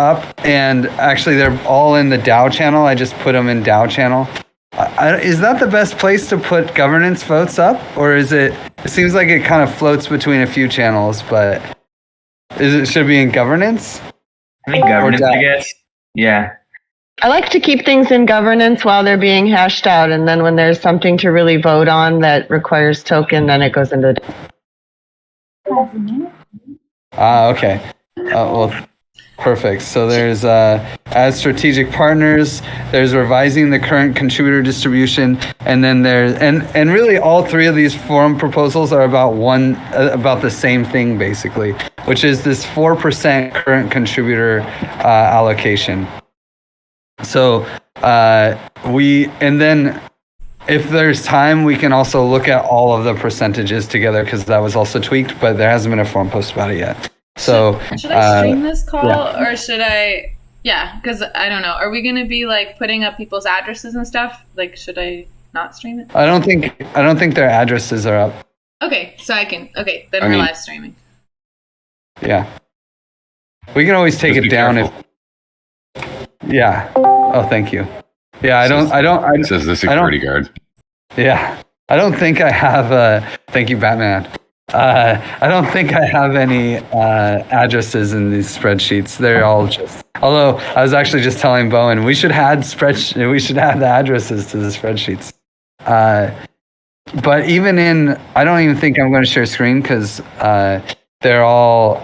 up, and actually they're all in the DAO channel. I just put them in DAO channel. Is that the best place to put governance votes up, or is it? It seems like it kind of floats between a few channels, but should it be in governance? I think governance, I guess. Yeah. I like to keep things in governance while they're being hashed out, and then when there's something to really vote on that requires token, then it goes into. Okay. Well, perfect. So there's as strategic partners, there's revising the current contributor distribution, and then there's and really all three of these forum proposals are about the same thing basically, which is this 4% current contributor allocation. So and then if there's time, we can also look at all of the percentages together, because that was also tweaked, but there hasn't been a forum post about it yet. So should I stream this call or should I? Yeah, because I don't know. Are we going to be like putting up people's addresses and stuff? Like, should I not stream it? I don't think their addresses are up. Okay, so I can. Okay, then we're live streaming. Yeah, we can always take it down careful. Yeah. Oh, thank you. Yeah, it says the security guard. Yeah, I don't think I have thank you, Batman. I don't think I have any addresses in these spreadsheets. They're all just. Although I was actually just telling Bowen we should add the addresses to the spreadsheets. But even I don't even think I'm going to share screen, because they're all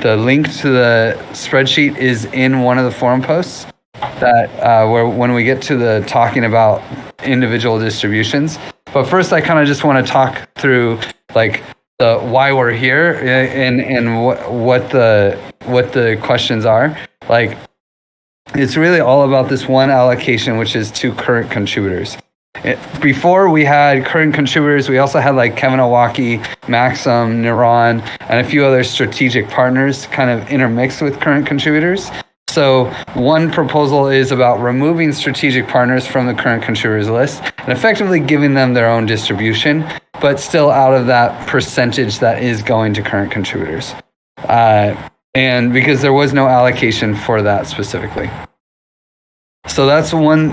the link to the spreadsheet is in one of the forum posts. That where when we get to the talking about individual distributions. But first, I kind of just want to talk through like the why we're here and what the questions are. Like, it's really all about this one allocation, which is to current contributors. Before we had current contributors, we also had like Kevin Owaki, Maxim, Neuron, and a few other strategic partners kind of intermixed with current contributors. So one proposal is about removing strategic partners from the current contributors list and effectively giving them their own distribution, but still out of that percentage that is going to current contributors. And because there was no allocation for that specifically. So that's one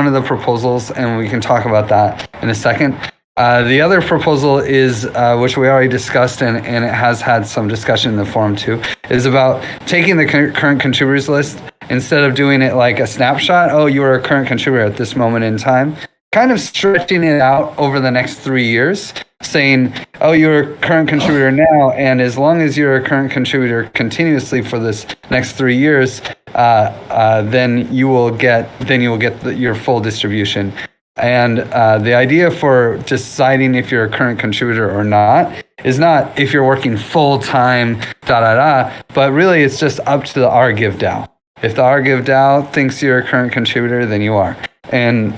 of the proposals, and we can talk about that in a second. The other proposal is, which we already discussed, and it has had some discussion in the forum too, is about taking the current contributors list, instead of doing it like a snapshot, oh, you are a current contributor at this moment in time, kind of stretching it out over the next 3 years, saying, oh, you're a current contributor now, and as long as you're a current contributor continuously for this next 3 years, then you will get your full distribution. And the idea for deciding if you're a current contributor or not is not if you're working full time, but really it's just up to the RGive DAO. If the RGive DAO thinks you're a current contributor, then you are. And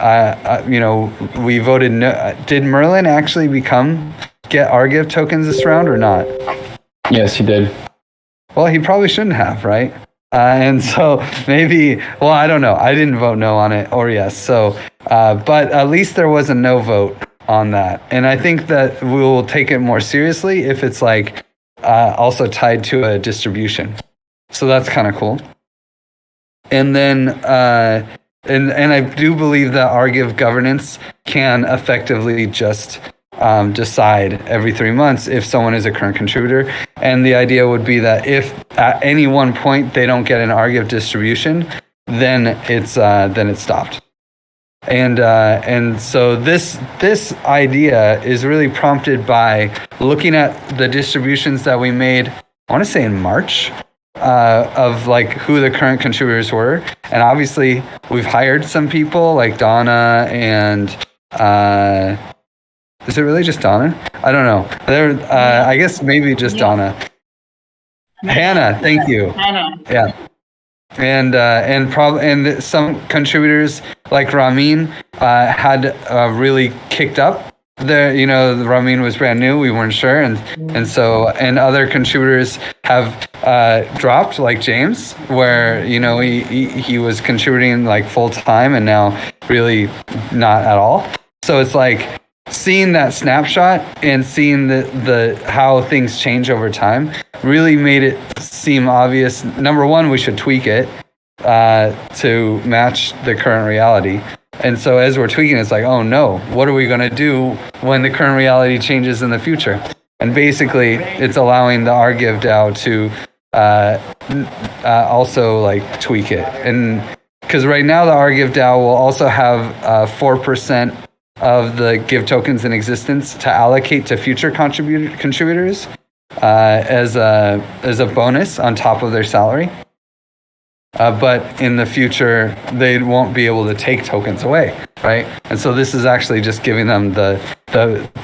we voted no. Did Merlin actually get RGive tokens this round or not? Yes, he did. Well, he probably shouldn't have, right? And so maybe, well, I don't know. I didn't vote no on it or yes. So, but at least there was a no vote on that. And I think that we will take it more seriously if it's like also tied to a distribution. So that's kind of cool. And then, and I do believe that RGive governance can effectively just decide every 3 months if someone is a current contributor. And the idea would be that if at any one point they don't get an RGive distribution, then it's stopped. And so this idea is really prompted by looking at the distributions that we made, I want to say in March, of like who the current contributors were. And obviously we've hired some people like Donna and is it really just Donna? I don't know. I guess maybe just Donna. Hannah, thank you. Hannah. Yeah. And some contributors like Ramin had really kicked up. Ramin was brand new. We weren't sure, and so other contributors have dropped, like James, where he was contributing like full time and now really not at all. So it's like seeing that snapshot and seeing the how things change over time really made it seem obvious. Number one, we should tweak it to match the current reality. And so as we're tweaking, it's like, oh no, what are we going to do when the current reality changes in the future? And basically, it's allowing the Give DAO to also like tweak it. And because right now the Give DAO will also have 4% of the Give tokens in existence to allocate to future contributors as a bonus on top of their salary. But in the future, they won't be able to take tokens away, right? And so this is actually just giving them the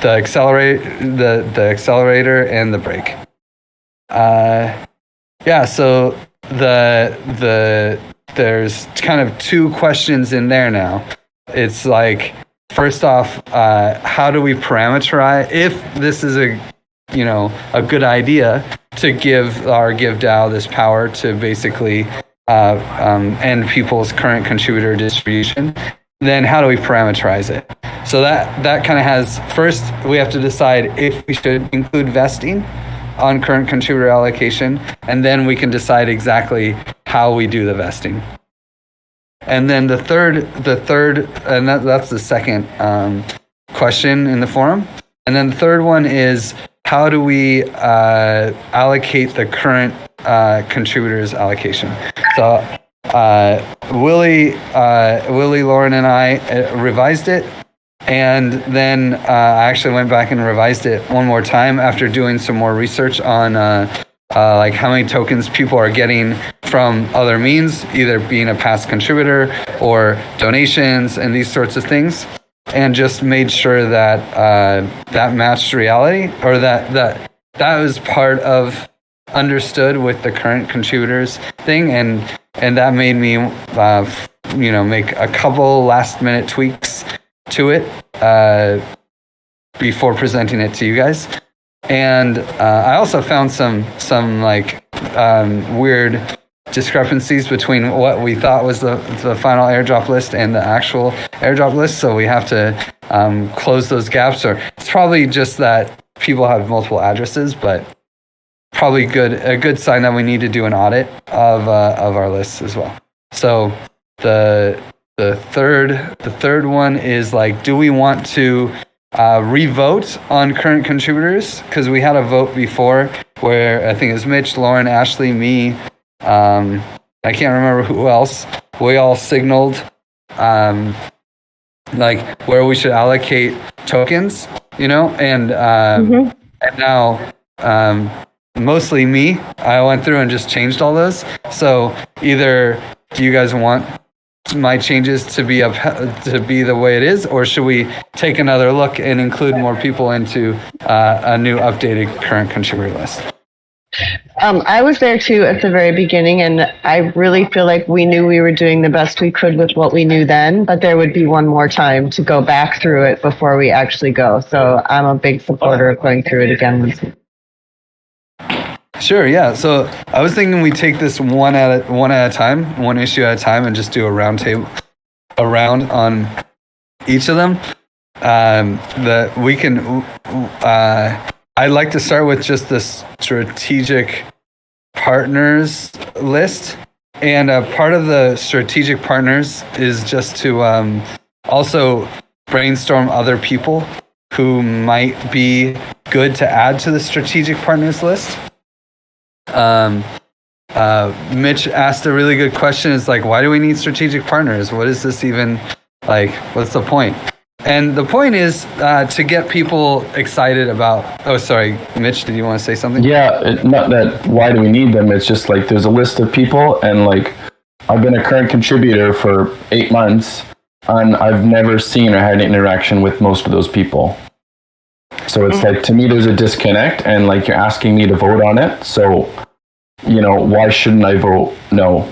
accelerator and the brake. So there's kind of two questions in there now. It's like, first off, how do we parameterize if this is a good idea to give our Give DAO this power to basically end people's current contributor distribution? Then how do we parameterize it? So that kind of has, first we have to decide if we should include vesting on current contributor allocation, and then we can decide exactly how we do the vesting. And then the third, and that's the second question in the forum. And then the third one is, how do we allocate the current contributors allocation? So Willie, Lauren, and I revised it, and then I actually went back and revised it one more time after doing some more research on like how many tokens people are getting from other means, either being a past contributor or donations and these sorts of things, and just made sure that that matched reality, or that was part of understood with the current contributors thing, and that made me make a couple last minute tweaks to it before presenting it to you guys. And I also found some like weird discrepancies between what we thought was the final airdrop list and the actual airdrop list, so we have to close those gaps. Or it's probably just that people have multiple addresses, but probably a good sign that we need to do an audit of our lists as well. So the third one is like, do we want to re-vote on current contributors? Because we had a vote before where I think it was Mitch, Lauren, Ashley, me, I can't remember who else. We all signaled like where we should allocate tokens, and now mostly me. I went through and just changed all those. So either do you guys want my changes to be the way it is, or should we take another look and include more people into a new updated current contributor list? I was there too at the very beginning, and I really feel like we knew we were doing the best we could with what we knew then, but there would be one more time to go back through it before we actually go. So I'm a big supporter of going through it again. Sure, yeah. So I was thinking we take this one at a time, one issue at a time, and just do a round on each of them. I'd like to start with just the strategic partners list, and part of the strategic partners is just to also brainstorm other people who might be good to add to the strategic partners list. Mitch asked a really good question. It's like, why do we need strategic partners? What is this even like? What's the point? And the point is to get people excited about. Oh, sorry, Mitch, did you want to say something? Yeah, not that. Why do we need them? It's just like there's a list of people, and like I've been a current contributor for 8 months, and I've never seen or had an interaction with most of those people. So it's like, to me, there's a disconnect, and like you're asking me to vote on it. So, why shouldn't I vote no?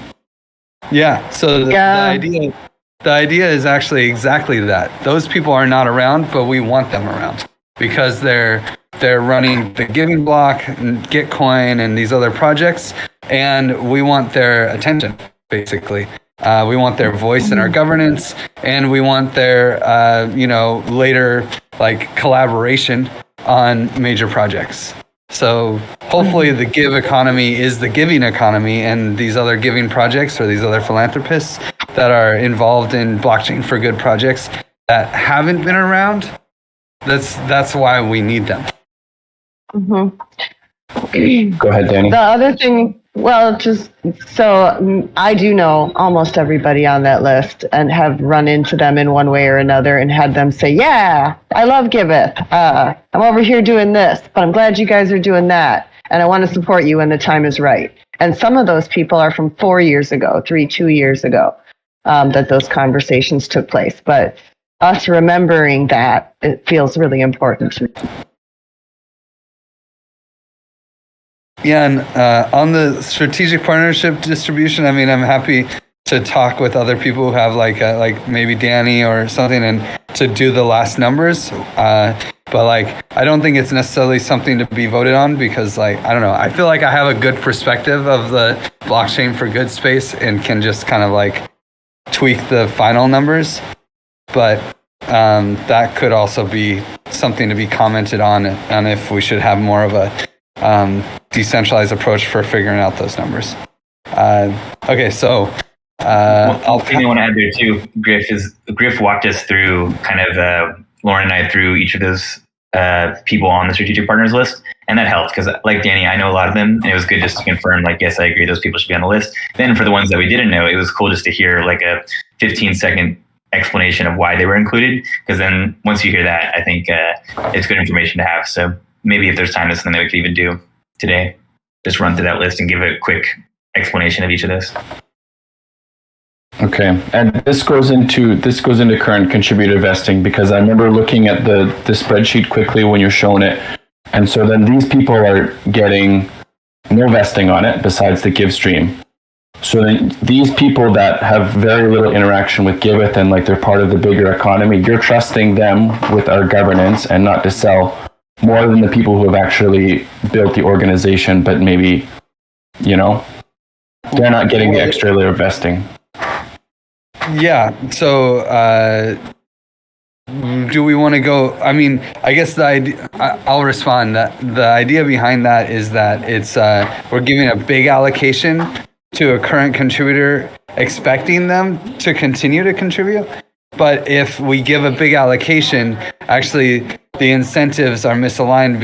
Yeah. So the idea is actually exactly that. Those people are not around, but we want them around because they're running the Giving Block and Gitcoin and these other projects, and we want their attention basically. We want their voice in our governance, and we want their, later like collaboration on major projects. So hopefully the give economy is the giving economy, and these other giving projects or these other philanthropists that are involved in blockchain for good projects that haven't been around, that's why we need them. Go ahead, Danny. The other thing, well, just so I do know almost everybody on that list and have run into them in one way or another and had them say, yeah, I love Giveth. I'm over here doing this, but I'm glad you guys are doing that. And I want to support you when the time is right. And some of those people are from 2 years ago, that those conversations took place. But us remembering that, it feels really important to me. Yeah, and on the strategic partnership distribution, I mean, I'm happy to talk with other people who have like maybe Danny or something, and to do the last numbers. But like, I don't think it's necessarily something to be voted on because, like, I don't know. I feel like I have a good perspective of the blockchain for good space and can just kind of like tweak the final numbers. But that could also be something to be commented on if we should have more of a decentralized approach for figuring out those numbers. Okay, so one thing I want to add there too, Griff walked us through kind of Lauren and I through each of those people on the strategic partners list, and that helped because, like Danny, I know a lot of them, and it was good just to confirm, like, yes, I agree, those people should be on the list. Then for the ones that we didn't know, it was cool just to hear like a 15-second explanation of why they were included, because then once you hear that, I think it's good information to have. So maybe if there's time, that's something that we could even do today. Just run through that list and give a quick explanation of each of those. Okay, and this goes into current contributor vesting, because I remember looking at the spreadsheet quickly when you're showing it, and so then these people are getting no vesting on it besides the give stream. So then these people that have very little interaction with Giveth and like they're part of the bigger economy, you're trusting them with our governance and not to sell more than the people who have actually built the organization, but maybe, they're not getting the extra layer of vesting. Yeah. So, do we want to go? I mean, I guess the idea. I'll respond. That the idea behind that is that it's we're giving a big allocation to a current contributor, expecting them to continue to contribute. But if we give a big allocation, actually the incentives are misaligned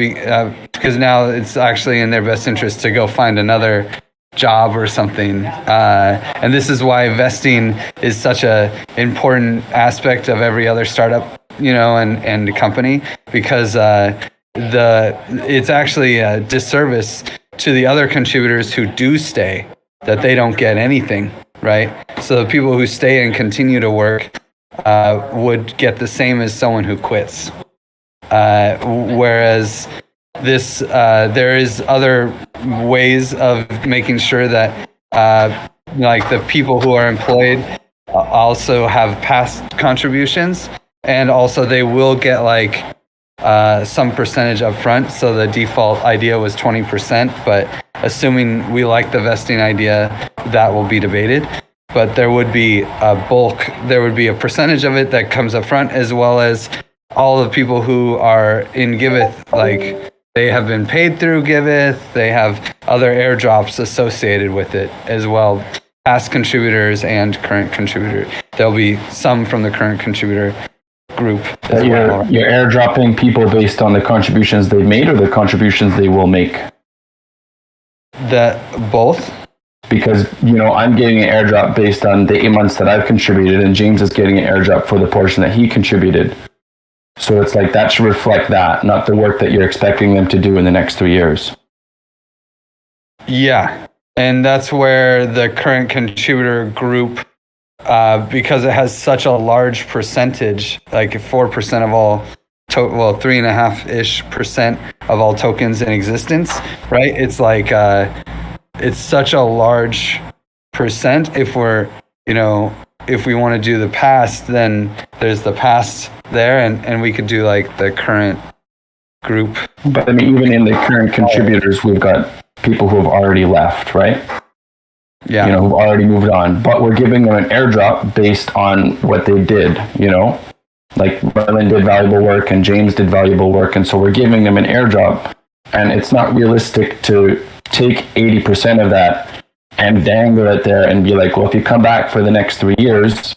because now it's actually in their best interest to go find another job or something. And this is why vesting is such a important aspect of every other startup, and company, because it's actually a disservice to the other contributors who do stay, that they don't get anything, right? So the people who stay and continue to work would get the same as someone who quits. Whereas this, there is other ways of making sure that like the people who are employed also have past contributions, and also they will get like some percentage up front. So the default idea was 20%, but assuming we like the vesting idea, that will be debated. But there would be there would be a percentage of it that comes up front, as well as all the people who are in Giveth, like they have been paid through Giveth, they have other airdrops associated with it as well, past contributors and current contributor. There'll be some from the current contributor group as well. You're airdropping people based on the contributions they've made or the contributions they will make? That both. Because, I'm getting an airdrop based on the 8 months that I've contributed, and James is getting an airdrop for the portion that he contributed. So it's like that should reflect that, not the work that you're expecting them to do in the next 3 years. Yeah. And that's where the current contributor group, because it has such a large percentage, like 4% of all, 3.5-ish% of all tokens in existence, right? It's like, it's such a large percent. If we're, if we want to do the past, then there's the past there, and we could do like the current group. But I mean, even in the current contributors, we've got people who have already left, right? Yeah. who've already moved on, but we're giving them an airdrop based on what they did, like Merlin did valuable work and James did valuable work. And so we're giving them an airdrop, and it's not realistic to take 80% of that and dangle it there and be like, well, if you come back for the next 3 years,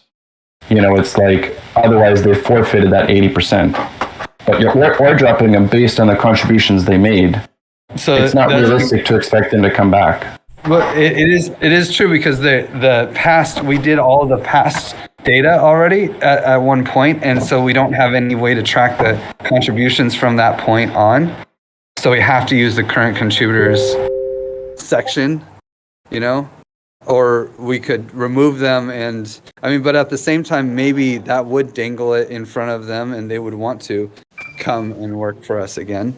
it's like, otherwise they forfeited that 80%. But you're airdropping them based on the contributions they made. So it's not realistic to expect them to come back. Well, it is true, because the past, we did all the past data already at one point, and so we don't have any way to track the contributions from that point on. So we have to use the current contributors section, or we could remove them, and but at the same time, maybe that would dangle it in front of them, and they would want to come and work for us again.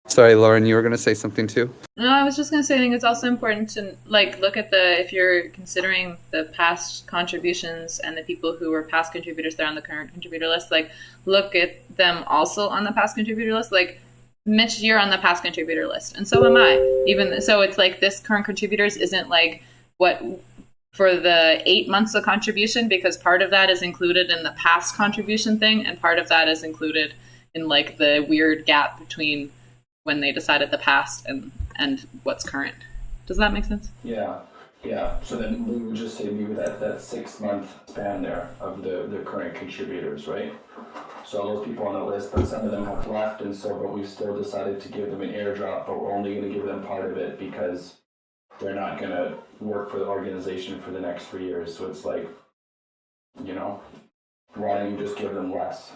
Sorry, Lauren, you were going to say something too? No, I was just going to say, I think it's also important to look at if you're considering the past contributions and the people who were past contributors that are on the current contributor list, look at them also on the past contributor list. Mitch, you're on the past contributor list, and so am I. Even so, it's this current contributors isn't what for the 8 months of contribution, because part of that is included in the past contribution thing, and part of that is included in the weird gap between when they decided the past and what's current. Does that make sense? Yeah. So then we would just say maybe that 6 month span there of the current contributors, right? So all those people on the list, but some of them have left, but we've still decided to give them an airdrop, but we're only going to give them part of it because they're not going to work for the organization for the next 3 years. So it's why don't you just give them less?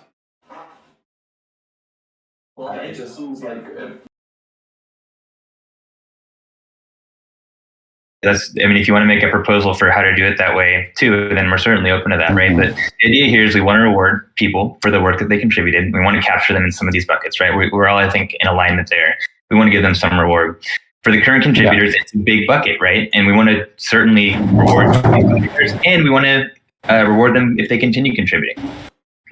Well, it just seems like if you want to make a proposal for how to do it that way too, then we're certainly open to that, right? But the idea here is we want to reward people for the work that they contributed. We want to capture them in some of these buckets, right? We're all, I think, in alignment there. We want to give them some reward. For the current contributors, It's a big bucket, right? And we want to certainly reward contributors, and we want to reward them if they continue contributing.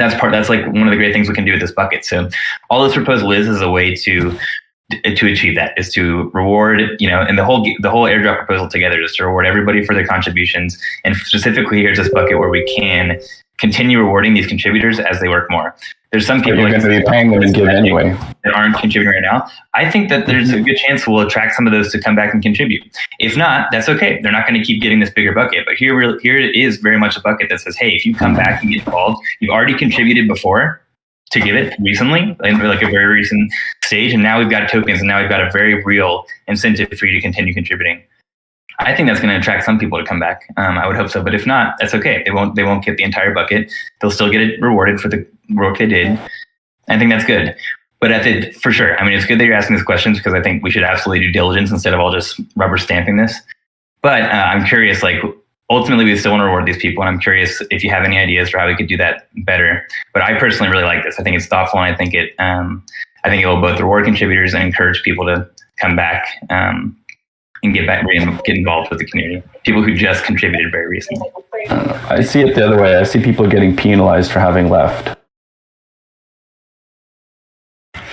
That's one of the great things we can do with this bucket. So all this proposal is a way to achieve that, is to reward, and the whole airdrop proposal together is to reward everybody for their contributions. And specifically, here's this bucket where we can continue rewarding these contributors as they work more. There's some people you're going to be paying them and give anyway that aren't contributing right now. I think that there's a good chance we'll attract some of those to come back and contribute. If not, that's okay. They're not going to keep getting this bigger bucket. But here it is very much a bucket that says, hey, if you come back and get involved, you've already contributed before to Giveth recently, in a very recent stage, and now we've got tokens, and now we've got a very real incentive for you to continue contributing. I think that's going to attract some people to come back. I would hope so, but if not, that's okay. They won't get the entire bucket. They'll still get it rewarded for the work they did. I think that's good. But for sure, it's good that you're asking these questions, because I think we should absolutely do diligence instead of all just rubber stamping this. But I'm curious, ultimately we still want to reward these people, and I'm curious if you have any ideas for how we could do that better. But I personally really like this. I think it's thoughtful, and I think it will both reward contributors and encourage people to come back and get involved with the community. People who just contributed very recently. I see it the other way. I see people getting penalized for having left.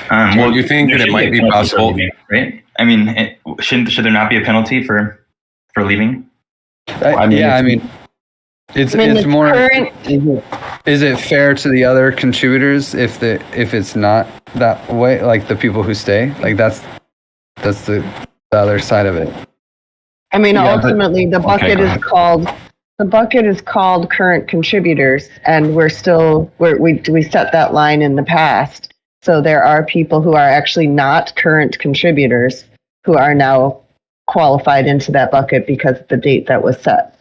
Do you think that it might be possible, leaving, right? Should there not be a penalty for leaving? It's more. Is it fair to the other contributors if it's not that way? The people who stay, that's the other side of it. Ultimately, the bucket is called current contributors, and we set that line in the past. So there are people who are actually not current contributors who are now qualified into that bucket because of the date that was set.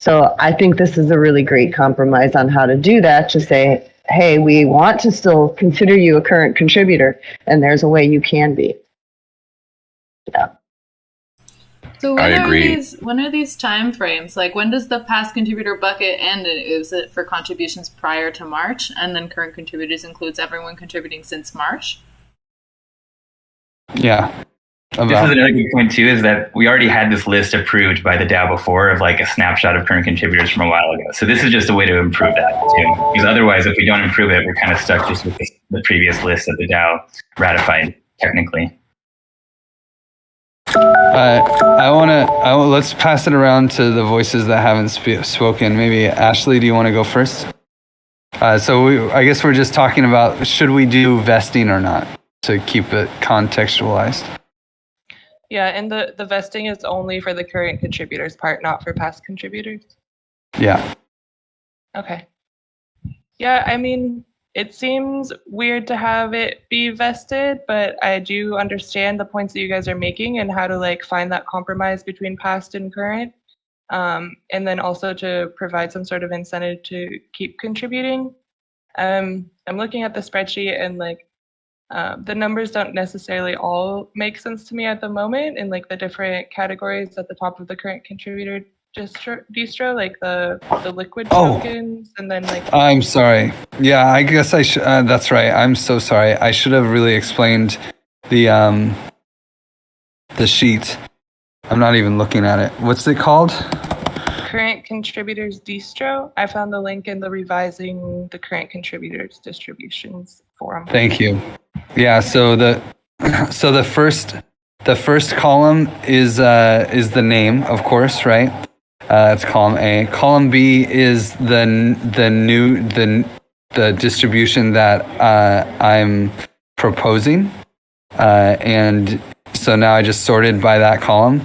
So I think this is a really great compromise on how to do that, to say, hey, we want to still consider you a current contributor, and there's a way you can be. Yeah. So I agree. When are these time frames? When does the past contributor bucket end? Is it for contributions prior to March, and then current contributors includes everyone contributing since March? Yeah. This is another good point too, is that we already had this list approved by the DAO before of a snapshot of current contributors from a while ago. So this is just a way to improve that too. Because otherwise, if we don't improve it, we're kind of stuck just with the previous list that the DAO ratified technically. Let's pass it around to the voices that haven't spoken. Maybe Ashley, do you want to go first? I guess we're just talking about, should we do vesting or not, to keep it contextualized. Yeah, and the vesting is only for the current contributors part, not for past contributors. Yeah. Okay. Yeah, I mean, it seems weird to have it be vested, but I do understand the points that you guys are making and how to like find that compromise between past and current. And then also to provide some sort of incentive to keep contributing. I'm looking at the spreadsheet and like the numbers don't necessarily all make sense to me at the moment in like the different categories at the top of the current contributor distro, like the liquid tokens, and then like. I'm sorry. Yeah, I guess I should. That's right. I'm so sorry. I should have really explained the sheet. I'm not even looking at it. What's it called? Current contributors distro. I found the link in the revising the current contributors distributions forum. Thank you. Yeah. So the first column is the name, of course, right? It's column A. Column B is the distribution that I'm proposing, and so now I just sorted by that column.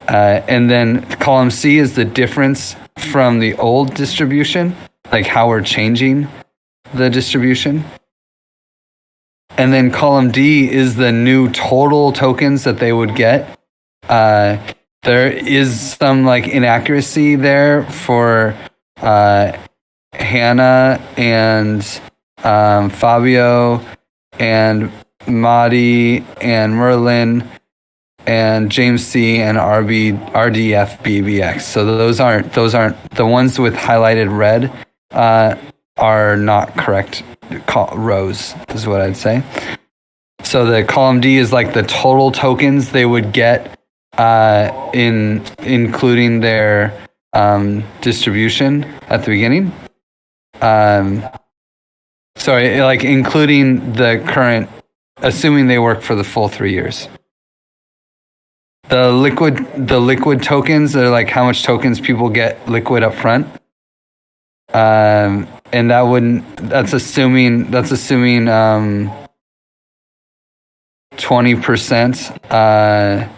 And then column C is the difference from the old distribution, like how we're changing the distribution. And then column D is the new total tokens that they would get. There is some like inaccuracy there for Hannah and Fabio and Madi and Merlin and James C and RDF BBX. So those aren't the ones with highlighted red are not correct rows, is what I'd say. So the column D is like the total tokens they would get including their distribution at the beginning. Sorry, like including the current, assuming they work for the full 3 years. The liquid tokens are like how much tokens people get liquid up front. And that's assuming 20%.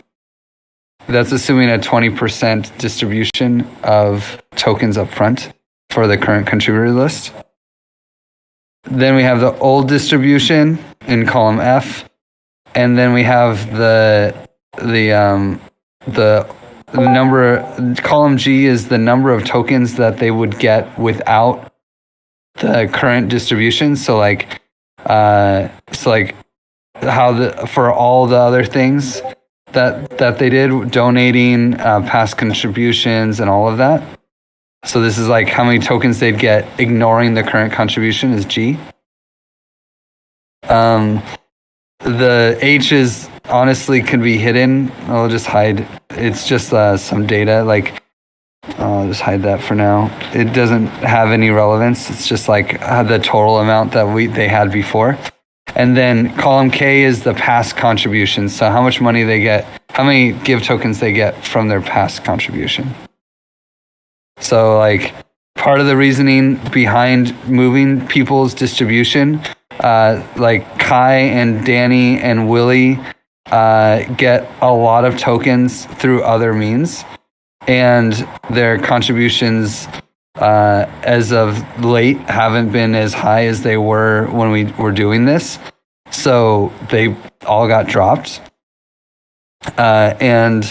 That's assuming a 20% distribution of tokens up front for the current contributor list. Then we have the old distribution in column F, and then we have the number. Column G is the number of tokens that they would get without the current distribution. So like how for all the other things that they did, donating, past contributions, and all of that. So this is like how many tokens they'd get ignoring the current contribution is G. The H's honestly could be hidden. I'll just hide. It's just some data. Like I'll just hide that for now. It doesn't have any relevance. It's just like the total amount that they had before. And then column K is the past contributions. So how much money they get, how many give tokens they get from their past contribution. So like part of the reasoning behind moving people's distribution, like Kai and Danny and Willie get a lot of tokens through other means, and their contributions as of late haven't been as high as they were when we were doing this. So they all got dropped. And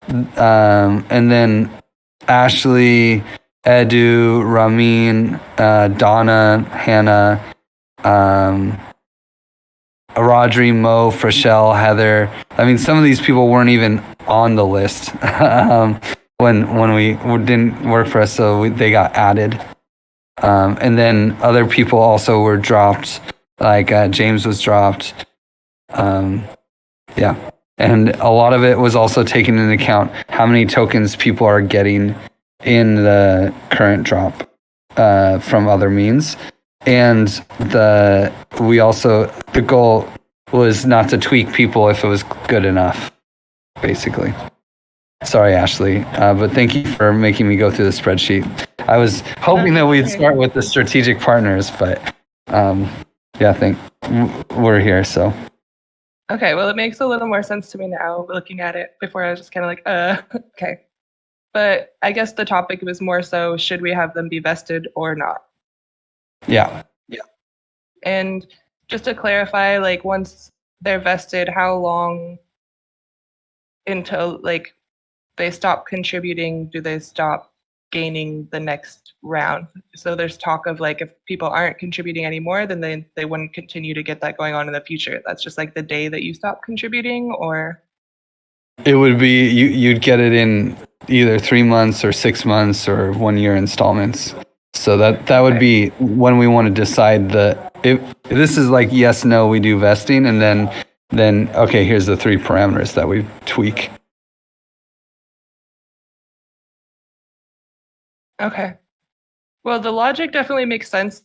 then Ashley, Edu, Ramin, Donna, Hannah, Rodri, Mo, Frashelle, Heather. I mean, some of these people weren't even on the list when we didn't work for us, so they got added. And then other people also were dropped, like James was dropped. Yeah. And a lot of it was also taken into account how many tokens people are getting in the current drop from other means. And the goal was not to tweak people if it was good enough. basically. Sorry, Ashley, but thank you for making me go through the spreadsheet. I was hoping that we'd start with the strategic partners, but yeah, I think we're here, so. Okay, well, it makes a little more sense to me now looking at it. Before I was just kind of like, okay. But I guess the topic was more so, should we have them be vested or not? Yeah. And just to clarify, like once they're vested, how long until like they stop contributing do they stop gaining the next round? So there's talk of like if people aren't contributing anymore, then they wouldn't continue to get that going on in the future. That's just like the day that you stop contributing, or it would be you'd get it in either 3 months or 6 months or 1 year installments. So that would be when we want to decide if this is like yes, no, we do vesting, and then okay, here's the 3 parameters that we tweak. Okay. Well, the logic definitely makes sense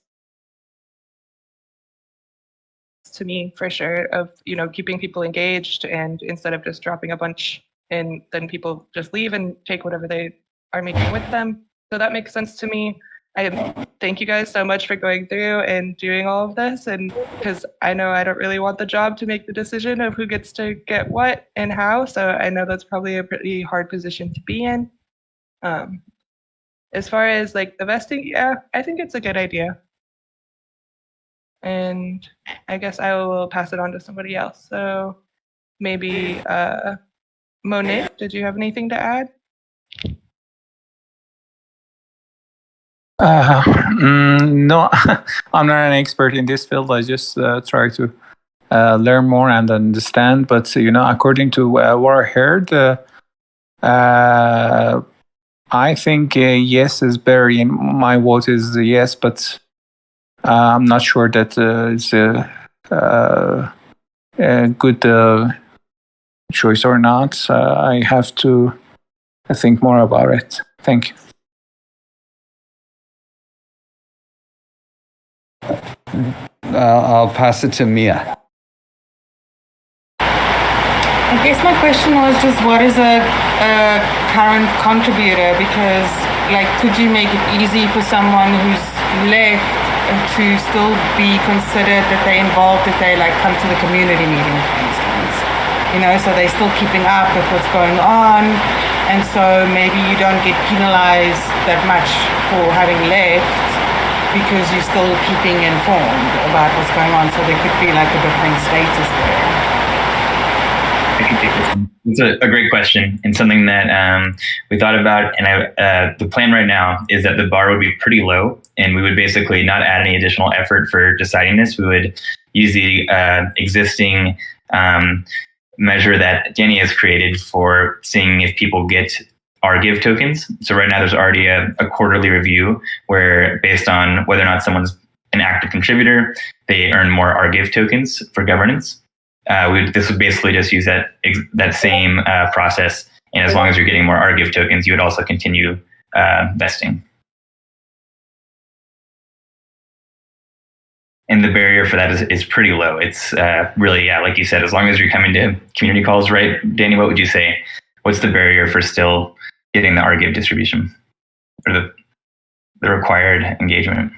to me for sure of, keeping people engaged, and instead of just dropping a bunch and then people just leave and take whatever they are making with them. So that makes sense to me. I thank you guys so much for going through and doing all of this, and because I know I don't really want the job to make the decision of who gets to get what and how, so I know that's probably a pretty hard position to be in. As far as like the vesting, yeah, I think it's a good idea. And I guess I will pass it on to somebody else. So maybe Monet, did you have anything to add? No, I'm not an expert in this field. I just try to learn more and understand. But according to what I heard, I think yes is better. My vote is yes, but I'm not sure that it's a good choice or not. I have to think more about it. Thank you. I'll pass it to Mia. I guess my question was just what is a current contributor? Because could you make it easy for someone who's left to still be considered that they're involved, that they come to the community meeting, for instance? So they're still keeping up with what's going on, and so maybe you don't get penalized that much for having left, because you're still keeping informed about what's going on. So there could be a different status there. I can take this one. It's a great question, and something that we thought about. And the plan right now is that the bar would be pretty low, and we would basically not add any additional effort for deciding this. We would use the existing measure that Danny has created for seeing if people get our Give tokens. So right now there's already a quarterly review where, based on whether or not someone's an active contributor, they earn more our Give tokens for governance. This would basically just use that same process, and as long as you're getting more our Give tokens, you would also continue vesting. And the barrier for that is pretty low. It's really, like you said, as long as you're coming to community calls, right? Danny, what would you say? What's the barrier for still getting the RGIV distribution or the required engagement?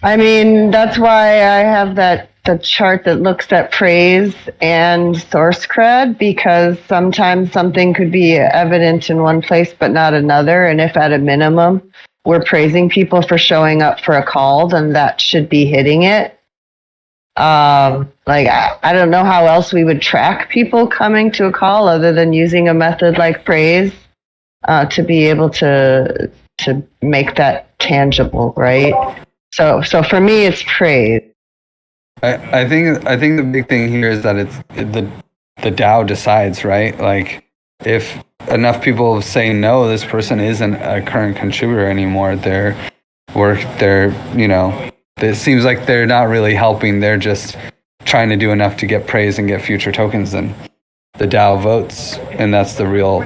I mean, that's why I have the chart that looks at praise and source cred, because sometimes something could be evident in one place but not another. And if at a minimum we're praising people for showing up for a call, then that should be hitting it. I don't know how else we would track people coming to a call other than using a method like praise to be able to make that tangible, right? So for me, it's praise. I think the big thing here is that it's the DAO decides, right? If enough people say no, this person isn't a current contributor anymore. It seems like they're not really helping. They're just trying to do enough to get praise and get future tokens. Then the DAO votes, and that's the real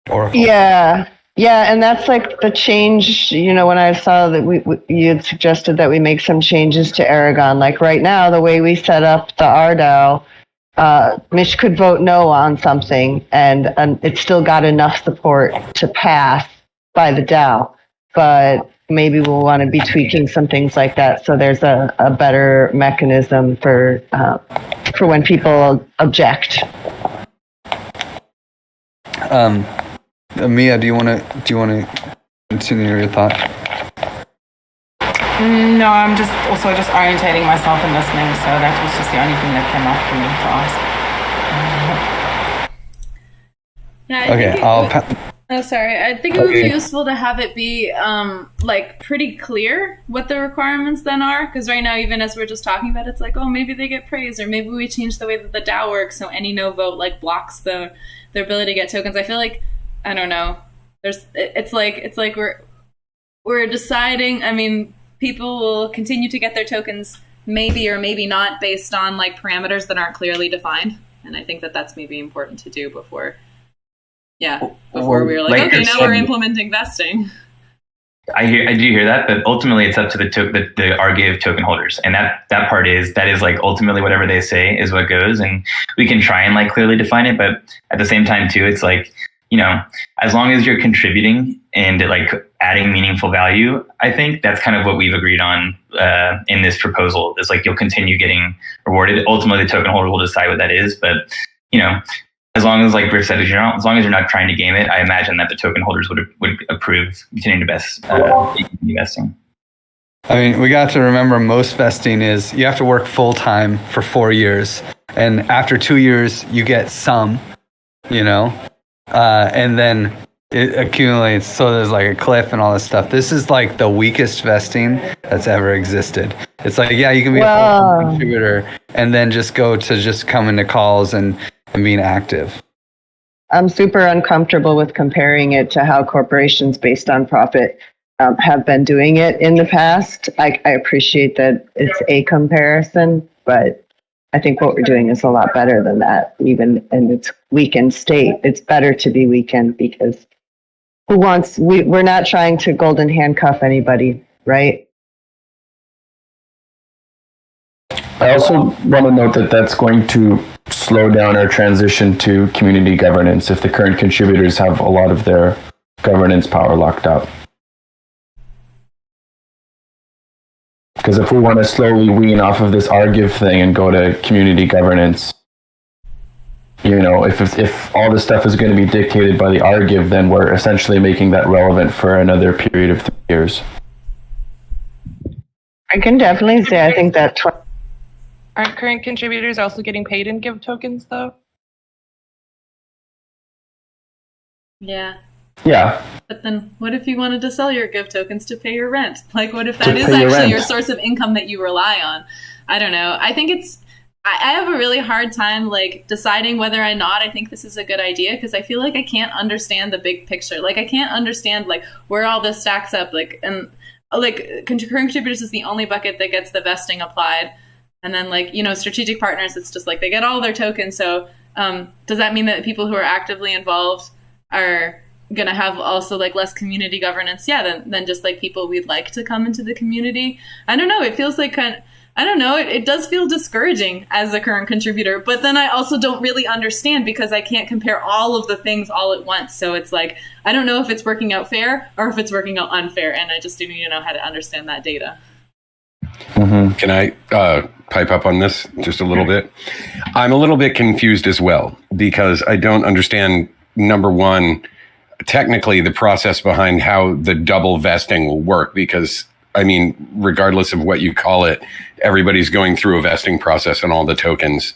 oracle. Yeah. Yeah, and that's like the change, when I saw that you had suggested that we make some changes to Aragon. Like right now, the way we set up the RDAO, Mitch could vote no on something, and it still got enough support to pass by the DAO. But maybe we'll want to be tweaking some things like that, so there's a better mechanism for when people object. Mia, do you want to continue your thought? No, I'm just orientating myself and listening, so that was just the only thing that came up for me to ask. Yeah. Okay, I think it would be useful to have it be pretty clear what the requirements then are, because right now, even as we're just talking about it, it's like, oh, maybe they get praise, or maybe we change the way that the DAO works, so any no vote blocks their ability to get tokens. I feel like, I don't know. It's like we're deciding. I mean, people will continue to get their tokens, maybe or maybe not, based on parameters that aren't clearly defined. And I think that that's maybe important to do before we're okay, now we're implementing vesting. I do hear that, but ultimately it's up to the RGive token holders, and that part is ultimately whatever they say is what goes, and we can try and clearly define it, but at the same time too, it's as long as you're contributing and adding meaningful value, I think that's kind of what we've agreed on in this proposal. Is you'll continue getting rewarded. Ultimately, the token holder will decide what that is, but as long as, like Griff said, as long as you're not trying to game it, I imagine that the token holders would approve continuing to investing. I mean, we got to remember most vesting is you have to work full time for 4 years, and after 2 years you get some, and then it accumulates. So there's a cliff and all this stuff. This is the weakest vesting that's ever existed. It's you can be a full contributor and then just go to just coming to calls and being active. I'm super uncomfortable with comparing it to how corporations based on profit have been doing it in the past. I appreciate that it's a comparison, but I think what we're doing is a lot better than that, even in its weakened state. It's better to be weakened because we're not trying to golden handcuff anybody, right? I also want to note that that's going to slow down our transition to community governance if the current contributors have a lot of their governance power locked up. Because if we want to slowly wean off of this RGive thing and go to community governance, if all this stuff is going to be dictated by the RGive, then we're essentially making that relevant for another period of 3 years. I can definitely say I think that... Aren't current contributors also getting paid in Give tokens, though? Yeah. Yeah. But then what if you wanted to sell your Give tokens to pay your rent? What if that is actually your source of income that you rely on? I don't know. I think I have a really hard time deciding whether or not I think this is a good idea, because I feel I can't understand the big picture. I can't understand where all this stacks up. Current contributors is the only bucket that gets the vesting applied. And then strategic partners, it's just they get all their tokens. So does that mean that people who are actively involved are going to have also less community governance? Yeah, than just people we'd like to come into the community. I don't know. It feels I don't know. It does feel discouraging as a current contributor, but then I also don't really understand because I can't compare all of the things all at once. So it's I don't know if it's working out fair or if it's working out unfair. And I just don't even know how to understand that data. Mm-hmm. Can I pipe up on this just a little bit? I'm a little bit confused as well because I don't understand, number one, technically the process behind how the double vesting will work, because regardless of what you call it, everybody's going through a vesting process on all the tokens,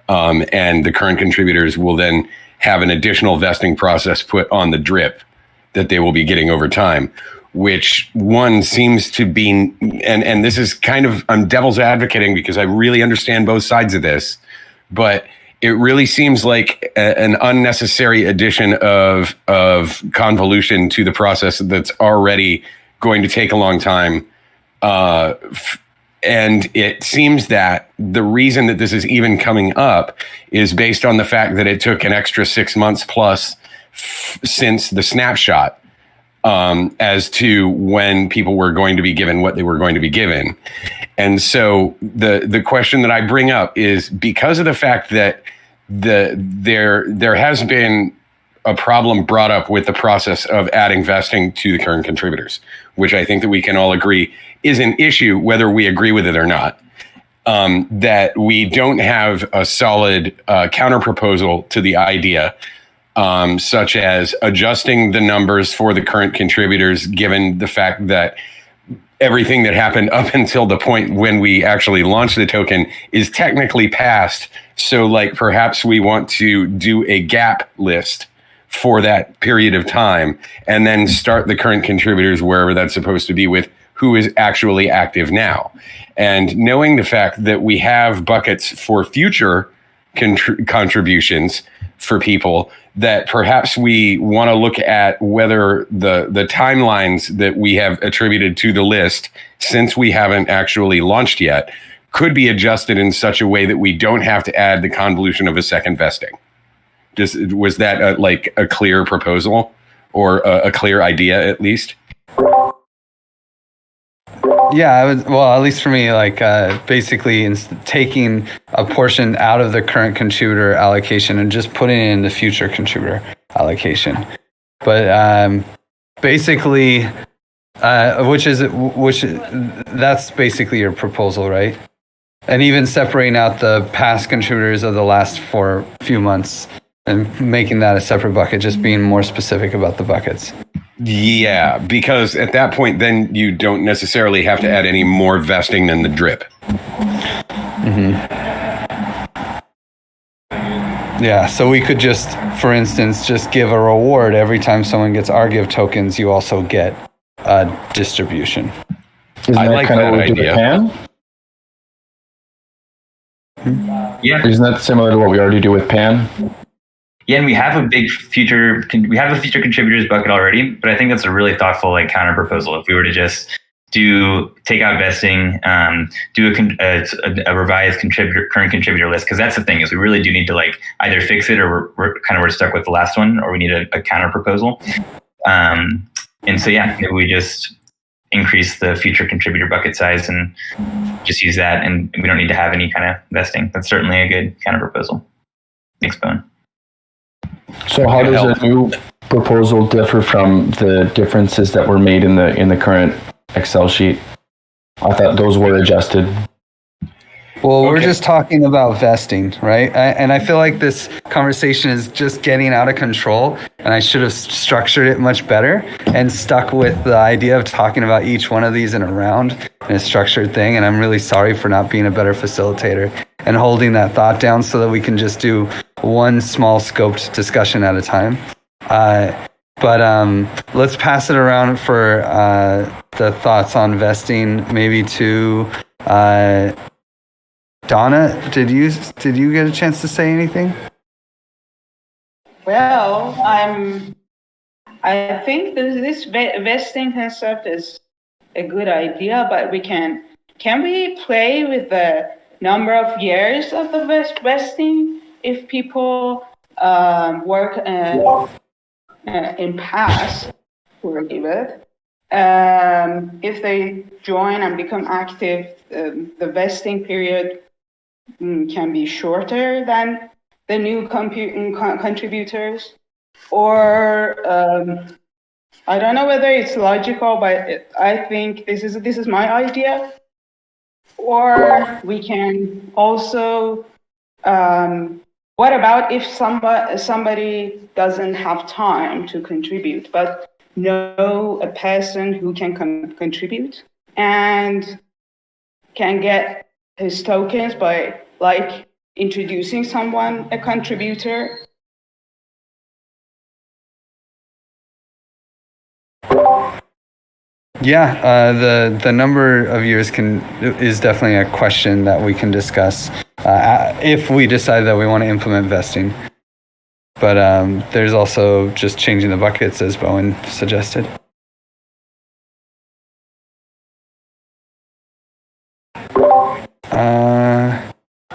and the current contributors will then have an additional vesting process put on the drip that they will be getting over time, which one seems to be, and this is kind of, I'm devil's advocating because I really understand both sides of this, but it really seems like an unnecessary addition of convolution to the process that's already going to take a long time. And it seems that the reason that this is even coming up is based on the fact that it took an extra 6 months plus since the snapshot as to when people were going to be given what they were going to be given. And so the question that I bring up is because of the fact that there has been a problem brought up with the process of adding vesting to the current contributors, which I think that we can all agree is an issue, whether we agree with it or not. That we don't have a solid counter proposal to the idea, such as adjusting the numbers for the current contributors, given the fact that everything that happened up until the point when we actually launched the token is technically past. So like perhaps we want to do a gap list for that period of time and then start the current contributors wherever that's supposed to be with who is actually active now. And knowing the fact that we have buckets for future contributions for people, that perhaps we want to look at whether the timelines that we have attributed to the list, since we haven't actually launched yet, could be adjusted in such a way that we don't have to add the convolution of a second vesting. Was that a clear proposal or a clear idea at least? Yeah, I would. Well, at least for me, basically taking a portion out of the current contributor allocation and just putting it in the future contributor allocation. But basically, that's basically your proposal, right? And even separating out the past contributors of the last few months and making that a separate bucket, just being more specific about the buckets. Yeah, because at that point, then you don't necessarily have to add any more vesting than the drip. Mm-hmm. Yeah, so we could just, for instance, just give a reward every time someone gets our Give tokens. You also get a distribution. I like that idea. Yeah, isn't that similar to what we already do with Pan? Yeah, and we have a future contributors bucket already, but I think that's a really thoughtful counter proposal. If we were to just take out vesting, do a revised current contributor list, because that's the thing is we really do need to either fix it or we're stuck with the last one, or we need a counter proposal. And so maybe we just increase the future contributor bucket size and just use that, and we don't need to have any kind of vesting. That's certainly a good counter proposal. Thanks, Bone. So how does a new proposal differ from the differences that were made in the current Excel sheet? I thought those were adjusted. Well, we're just talking about vesting, right? And I feel like this conversation is just getting out of control, and I should have structured it much better and stuck with the idea of talking about each one of these in a round in a structured thing. And I'm really sorry for not being a better facilitator and holding that thought down so that we can just do one small scoped discussion at a time. But let's pass it around for the thoughts on vesting, maybe to Donna. Did you get a chance to say anything? Well, I think this vesting concept is a good idea, but can we play with the number of years of the vesting if people work in past for Giveth? If they join and become active, the vesting period can be shorter than the new contributors, or I don't know whether it's logical, but I think this is my idea. Or we can also, what about if somebody doesn't have time to contribute, but know a person who can contribute and can get his tokens by introducing someone a contributor? Yeah, the number of years is definitely a question that we can discuss if we decide that we want to implement vesting. But there's also just changing the buckets, as Bowen suggested.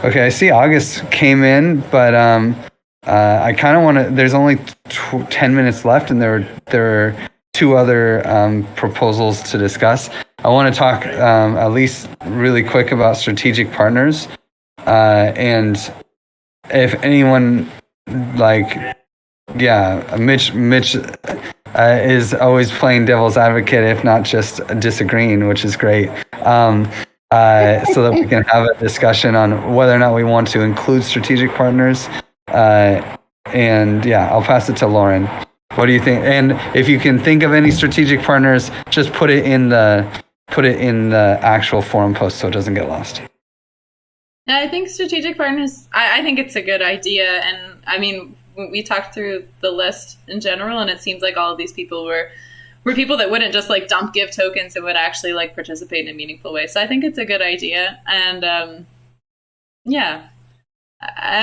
Okay, I see August came in, but I kind of want to. There's only 10 minutes left, and there are 2 other proposals to discuss. I want to talk at least really quick about strategic partners. And if anyone Mitch is always playing devil's advocate, if not just disagreeing, which is great. So that we can have a discussion on whether or not we want to include strategic partners. And I'll pass it to Lauren. What do you think? And if you can think of any strategic partners, just put it in the actual forum post so it doesn't get lost. Yeah, I think strategic partners, I think it's a good idea. And I mean, we talked through the list in general, and it seems like all of these people were people that wouldn't just like dump give tokens and would actually like participate in a meaningful way. So I think it's a good idea. And I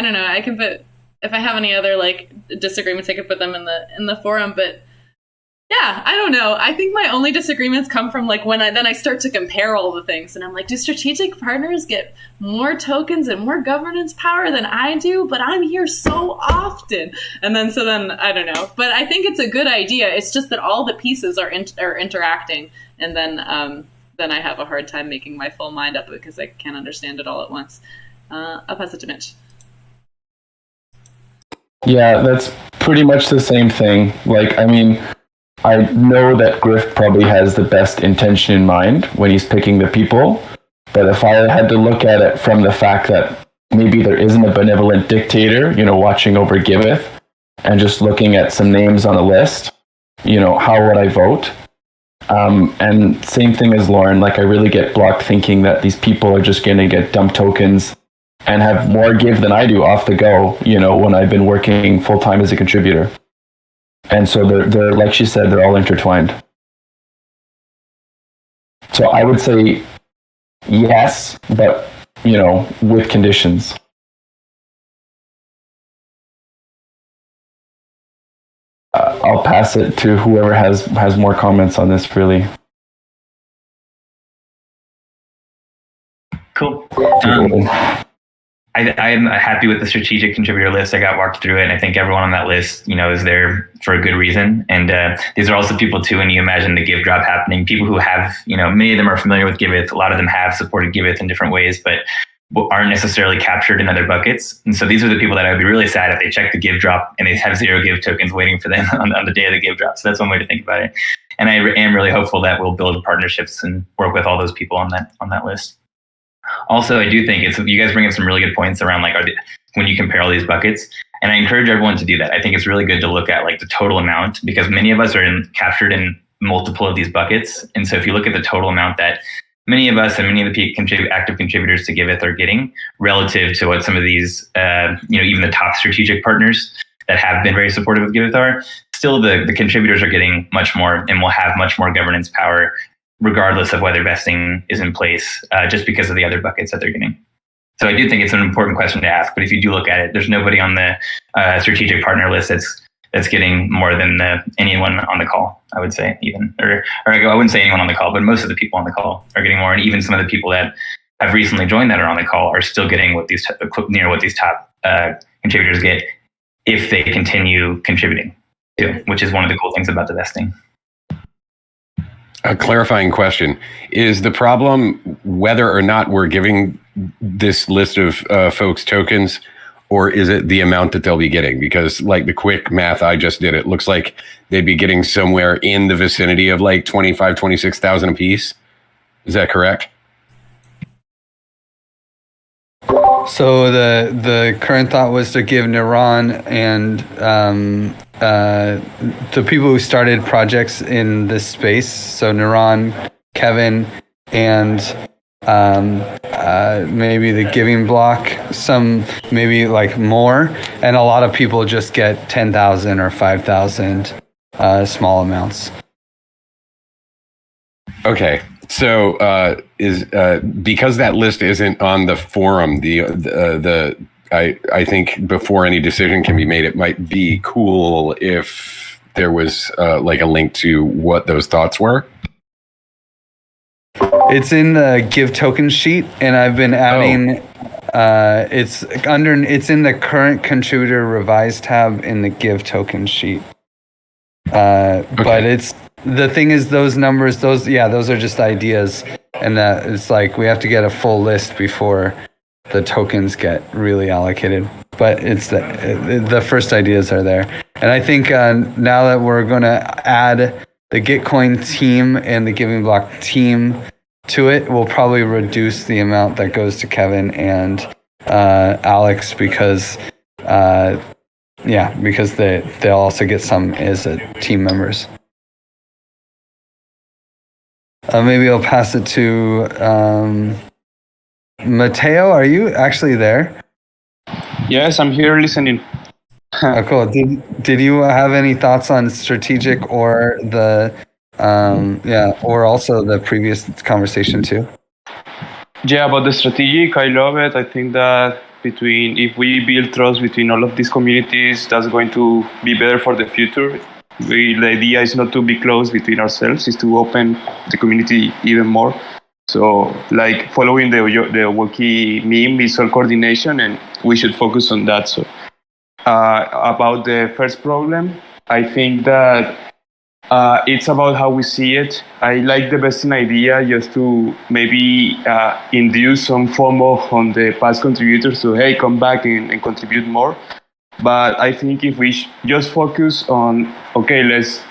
don't know. I can put, if I have any other like disagreements, I could put them in the forum. But yeah, I don't know. I think my only disagreements come from like when I start to compare all the things, and I'm like, do strategic partners get more tokens and more governance power than I do? But I'm here so often, and then I don't know. But I think it's a good idea. It's just that all the pieces are interacting, and then I have a hard time making my full mind up because I can't understand it all at once. I'll pass it to Mitch. Yeah, that's pretty much the same thing. Like, I mean, I know that Griff probably has the best intention in mind when he's picking the people, but if I had to look at it from the fact that maybe there isn't a benevolent dictator, watching over Giveth, and just looking at some names on a list, how would I vote? And same thing as Lauren, like I really get blocked thinking that these people are just going to get dump tokens and have more give than I do off the go, when I've been working full time as a contributor. And so they're like she said, they're all intertwined. So I would say yes, but with conditions. I'll pass it to whoever has more comments on this. Really. Cool. I'm happy with the strategic contributor list. I got walked through it, and I think everyone on that list, is there for a good reason. And these are also people too, when you imagine the give drop happening, people who have, many of them are familiar with Giveth. A lot of them have supported Giveth in different ways, but aren't necessarily captured in other buckets. And so these are the people that I would be really sad if they check the give drop and they have 0 give tokens waiting for them on the day of the give drop. So that's one way to think about it. And I am really hopeful that we'll build partnerships and work with all those people on that list. Also, I do think you guys bring up some really good points around when you compare all these buckets, and I encourage everyone to do that. I think it's really good to look at like the total amount, because many of us are captured in multiple of these buckets. And so if you look at the total amount that many of us and many of the active contributors to Giveth are getting relative to what some of these, even the top strategic partners that have been very supportive of Giveth are, still the contributors are getting much more and will have much more governance power regardless of whether vesting is in place, just because of the other buckets that they're getting. So I do think it's an important question to ask, but if you do look at it, there's nobody on the strategic partner list that's getting more than anyone on the call, I would say, even. Or I wouldn't say anyone on the call, but most of the people on the call are getting more, and even some of the people that have recently joined that are on the call are still getting what these top contributors get if they continue contributing too, which is one of the cool things about the vesting. A clarifying question. Is the problem whether or not we're giving this list of folks tokens, or is it the amount that they'll be getting? Because like the quick math I just did, it looks like they'd be getting somewhere in the vicinity of like 25,000, 26,000 a piece. Is that correct? So the current thought was to give Niran and the people who started projects in this space, so Niran, Kevin, and maybe the giving block, some maybe like more, and a lot of people just get 10,000 or 5,000 small amounts. Okay. So is because that list isn't on the forum, I think before any decision can be made, it might be cool if there was like a link to what those thoughts were. It's in the give token sheet, and I've been adding. It's in the current contributor revised tab in the give token sheet. Okay. But the thing is, those numbers, those are just ideas, and that it's like we have to get a full list before the tokens get really allocated. But it's the first ideas are there, and I think now that we're going to add the Gitcoin team and the Giving Block team to it, we'll probably reduce the amount that goes to Kevin and Alex because they'll also get some as team members. Maybe I'll pass it to Mateo. Are you actually there? Yes, I'm here listening. Oh, cool. Did you have any thoughts on strategic or the or also the previous conversation too? Yeah, about the strategic, I love it. I think that if we build trust between all of these communities, that's going to be better for the future. The idea is not to be close between ourselves, is to open the community even more. So, like following the Wookiee meme is all coordination, and we should focus on that. So, about the first problem, I think that it's about how we see it. I like the vesting idea just to maybe induce some FOMO on the past contributors to, hey, come back and contribute more. But I think if we just focus on, okay, let's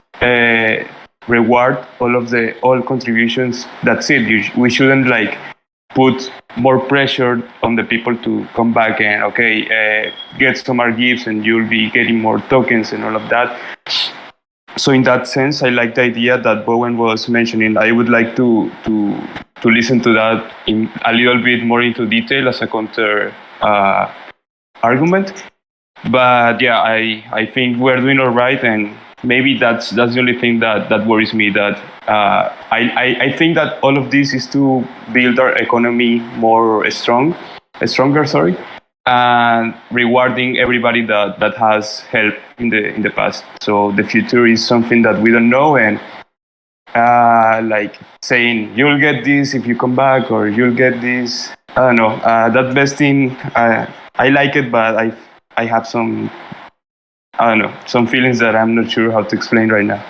reward all contributions, that's it. We shouldn't put more pressure on the people to come back and, get some more gifts and you'll be getting more tokens and all of that. So in that sense, I like the idea that Bowen was mentioning. I would like to listen to that in a little bit more into detail as a counter argument. But yeah, I think we're doing all right, and maybe that's the only thing that worries me. That I think that all of this is to build our economy stronger, and rewarding everybody that has helped in the past. So the future is something that we don't know, and saying you'll get this if you come back, or you'll get this. I don't know. That vesting, I like it, but I have some feelings that I'm not sure how to explain right now.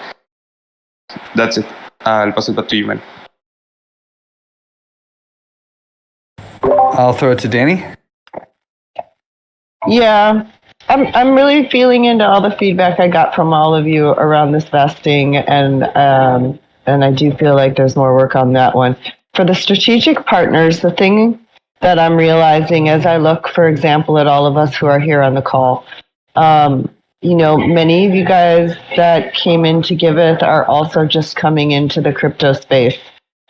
That's it. I'll pass it back to you, man. I'll throw it to Danny. Yeah, I'm really feeling into all the feedback I got from all of you around this vesting, and I do feel like there's more work on that one. For the strategic partners, the thing that I'm realizing as I look, for example, at all of us who are here on the call, many of you guys that came into Giveth are also just coming into the crypto space,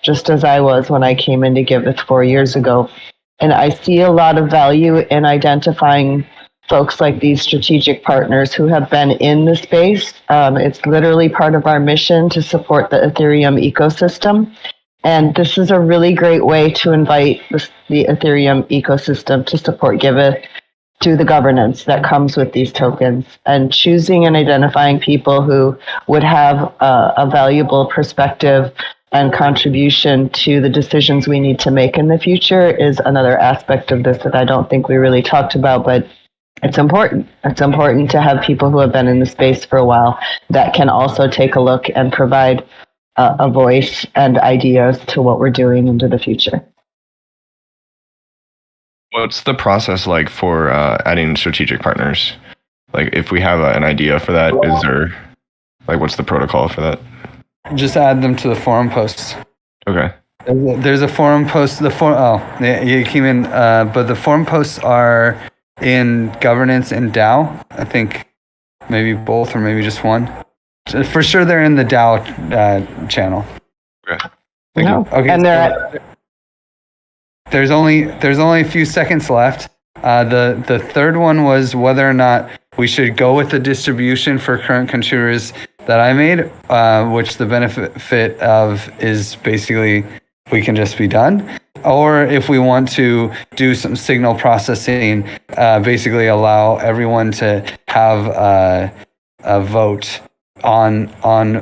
just as I was when I came into Giveth 4 years ago. And I see a lot of value in identifying folks like these strategic partners who have been in the space. It's literally part of our mission to support the Ethereum ecosystem. And this is a really great way to invite the Ethereum ecosystem to support Giveth through the governance that comes with these tokens. And choosing and identifying people who would have a valuable perspective and contribution to the decisions we need to make in the future is another aspect of this that I don't think we really talked about, but it's important. It's important to have people who have been in the space for a while that can also take a look and provide a voice and ideas to what we're doing into the future. What's the process like for adding strategic partners? Like, if we have an idea for that, is there, what's the protocol for that? Just add them to the forum posts. Okay. There's a forum post. You came in, but the forum posts are in governance and DAO. I think maybe both or maybe just one. For sure, they're in the DAO channel. Okay. Okay. And there's only a few seconds left. The third one was whether or not we should go with the distribution for current contributors that I made, which the benefit of is basically we can just be done. Or if we want to do some signal processing, basically allow everyone to have a vote on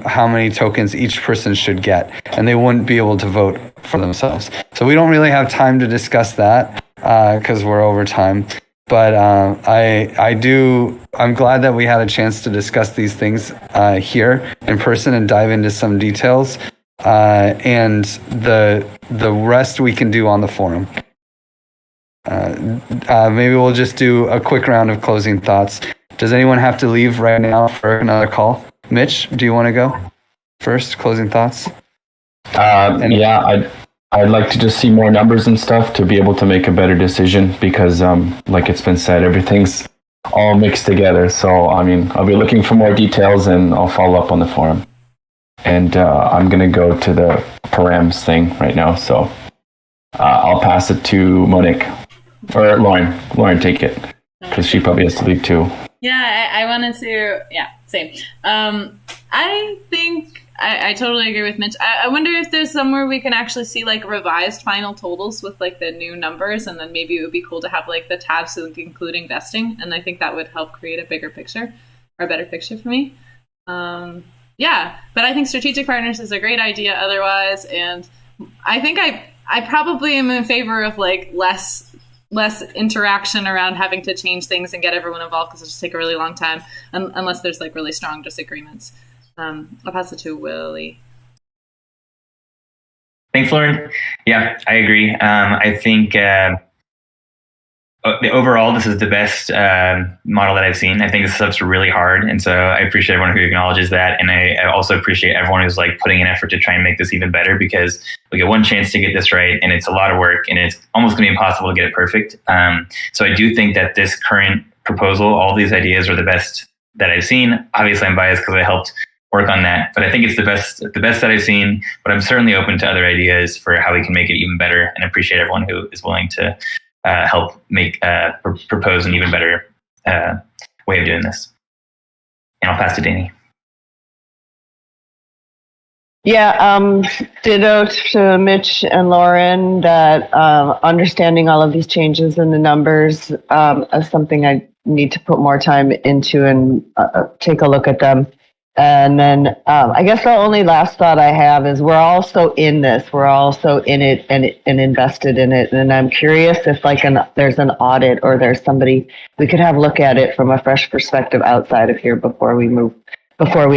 how many tokens each person should get, and they wouldn't be able to vote for themselves. So we don't really have time to discuss that because we're over time. But I'm glad that we had a chance to discuss these things here in person and dive into some details. And the rest we can do on the forum. Maybe we'll just do a quick round of closing thoughts. Does anyone have to leave right now for another call? Mitch, do you want to go first? Closing thoughts? Yeah, I'd like to just see more numbers and stuff to be able to make a better decision because, like it's been said, everything's all mixed together. So, I mean, I'll be looking for more details and I'll follow up on the forum. And I'm going to go to the params thing right now. So I'll pass it to Monique or Lauren. Lauren, take it because she probably has to leave too. Yeah, I wanted to, same. I think I totally agree with Mitch. I wonder if there's somewhere we can actually see like revised final totals with like the new numbers, and then maybe it would be cool to have like the tabs including vesting, and I think that would help create a bigger picture or a better picture for me. Yeah, but I think strategic partners is a great idea otherwise, and I think I probably am in favor of like less interaction around having to change things and get everyone involved because it'll just take a really long time unless there's like really strong disagreements. I'll pass it to Willie. Thanks, Lauren. Yeah, I agree. I think overall, this is the best model that I've seen. I think this stuff's really hard, and so I appreciate everyone who acknowledges that, and I also appreciate everyone who's like putting an effort to try and make this even better because we get one chance to get this right, and it's a lot of work, and it's almost going to be impossible to get it perfect. So I do think that this current proposal, all these ideas are the best that I've seen. Obviously, I'm biased because I helped work on that, but I think it's the best that I've seen. But I'm certainly open to other ideas for how we can make it even better, and appreciate everyone who is willing to help make propose an even better way of doing this. And I'll pass to Danny. Yeah, ditto to Mitch and Lauren that understanding all of these changes in the numbers is something I need to put more time into and take a look at them. And then I guess the only last thought I have is we're all so in this. We're all so in it and invested in it. And I'm curious if there's an audit or there's somebody we could have look at it from a fresh perspective outside of here before we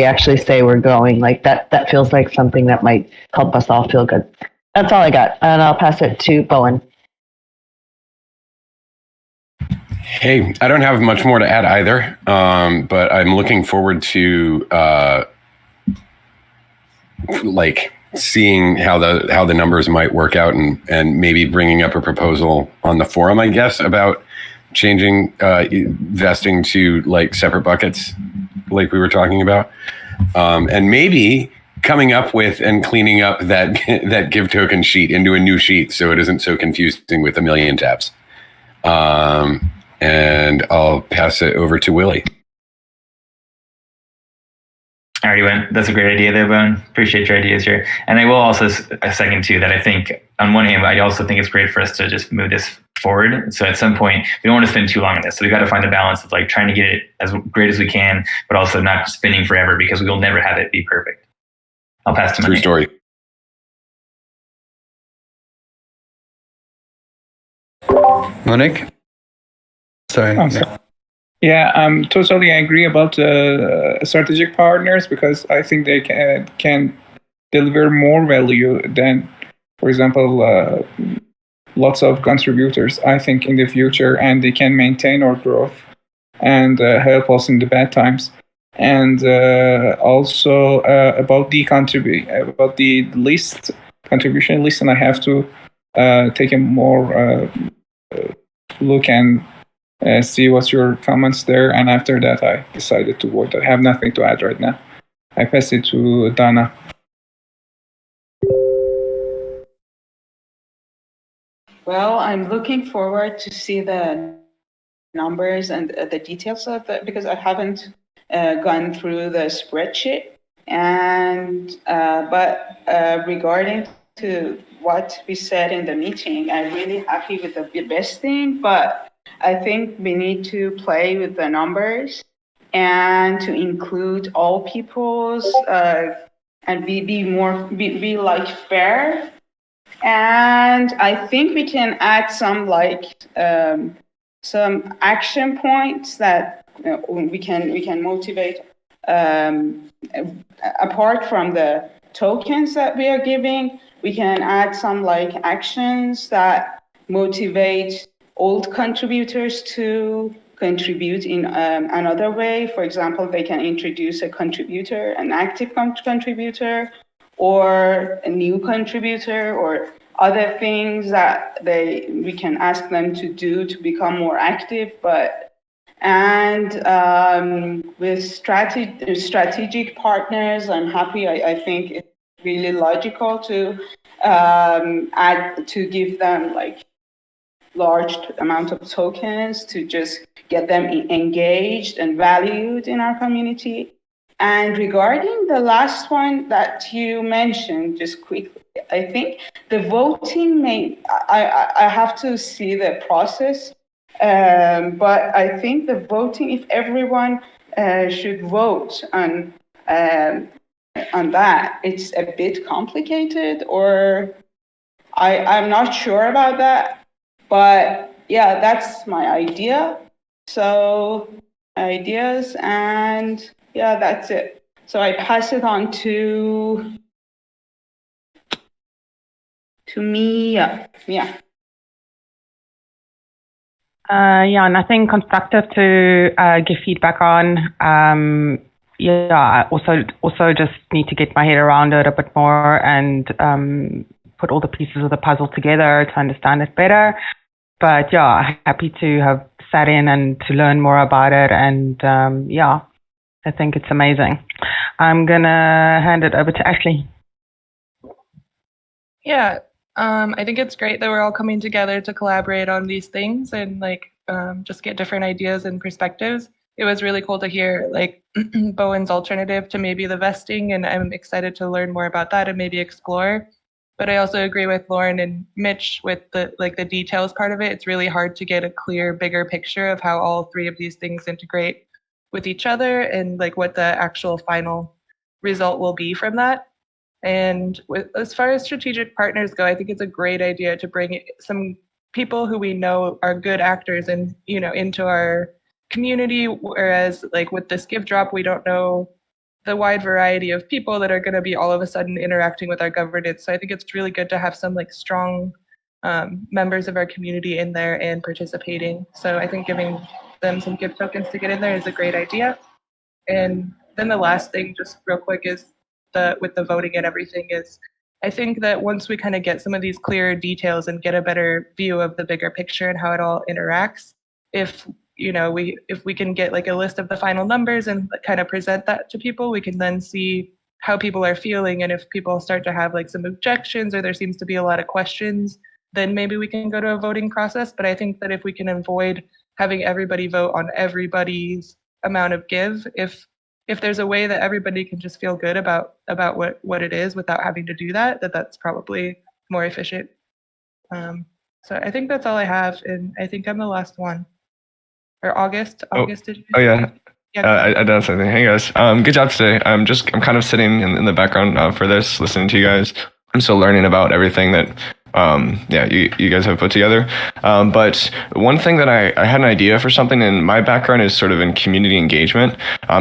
actually say we're going. Like that feels like something that might help us all feel good. That's all I got. And I'll pass it to Bowen. Hey, I don't have much more to add either, but I'm looking forward to like seeing how the numbers might work out and maybe bringing up a proposal on the forum, I guess, about changing vesting to like separate buckets, like we were talking about, and maybe coming up with and cleaning up that give token sheet into a new sheet so it isn't so confusing with a million tabs. And I'll pass it over to Willie. I already went. That's a great idea there, Bone. Appreciate your ideas here. And I will also second too that I think on one hand, I also think it's great for us to just move this forward. So at some point, we don't want to spend too long on this. So we've got to find the balance of like trying to get it as great as we can, but also not spinning forever because we will never have it be perfect. I'll pass to Monique. True story. Monique? Sorry. Yeah, I'm totally agree about strategic partners because I think they can deliver more value than, for example, lots of contributors, I think, in the future, and they can maintain our growth and help us in the bad times. And also about the contribution list, and I have to take a more look and see what's your comments there, and after that I decided to vote. I have nothing to add right now. I pass it to Dana. Well, I'm looking forward to see the numbers and the details of it because I haven't gone through the spreadsheet. And but regarding to what we said in the meeting, I'm really happy with the vesting, but I think we need to play with the numbers and to include all people's and be like fair. And I think we can add some like some action points that we can motivate apart from the tokens that we are giving. We can add some like actions that motivate old contributors to contribute in another way. For example, they can introduce a contributor, an active contributor, or a new contributor, or other things that we can ask them to do to become more active. With strategic partners, I'm happy. I think it's really logical to give them like large amount of tokens to just get them engaged and valued in our community. And regarding the last one that you mentioned, just quickly, I think the voting I have to see the process, but I think the voting, if everyone should vote on that, it's a bit complicated, or I'm not sure about that. But yeah, that's my idea. So ideas, and yeah, that's it. So I pass it on to Mia. Yeah. Nothing constructive to give feedback on. I also just need to get my head around it a bit more and put all the pieces of the puzzle together to understand it better. But yeah, happy to have sat in and to learn more about it. And I think it's amazing. I'm gonna hand it over to Ashley. Yeah, I think it's great that we're all coming together to collaborate on these things and just get different ideas and perspectives. It was really cool to hear Bowen's alternative to maybe the vesting, and I'm excited to learn more about that and maybe explore. But I also agree with Lauren and Mitch with the details part of it. It's really hard to get a clear, bigger picture of how all three of these things integrate with each other and what the actual final result will be from that. And as far as strategic partners go, I think it's a great idea to bring some people who we know are good actors and into our community. Whereas with this give drop, we don't know the wide variety of people that are going to be all of a sudden interacting with our governance. So I think it's really good to have some strong members of our community in there and participating. So I think giving them some give tokens to get in there is a great idea. And then the last thing, just real quick, is with the voting and everything is, I think that once we kind of get some of these clearer details and get a better view of the bigger picture and how it all interacts, if we can get a list of the final numbers and kind of present that to people, we can then see how people are feeling. And if people start to have some objections or there seems to be a lot of questions, then maybe we can go to a voting process. But I think that if we can avoid having everybody vote on everybody's amount of give, if there's a way that everybody can just feel good about what it is without having to do that's probably more efficient. So I think that's all I have, and I think I'm the last one. Or August, did you? Oh yeah. I done something. Hey guys, good job today. I'm kind of sitting in the background for this, listening to you guys. I'm still learning about everything that you guys have put together. But one thing that I had an idea for something, and my background is sort of in community engagement.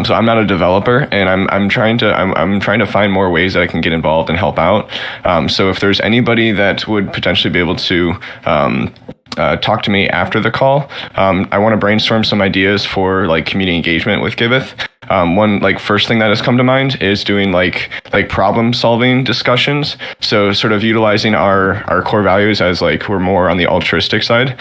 So I'm not a developer, and I'm trying to find more ways that I can get involved and help out. So if there's anybody that would potentially be able to talk to me after the call, I want to brainstorm some ideas for community engagement with Giveth. One first thing that has come to mind is doing problem solving discussions. So sort of utilizing our core values as we're more on the altruistic side.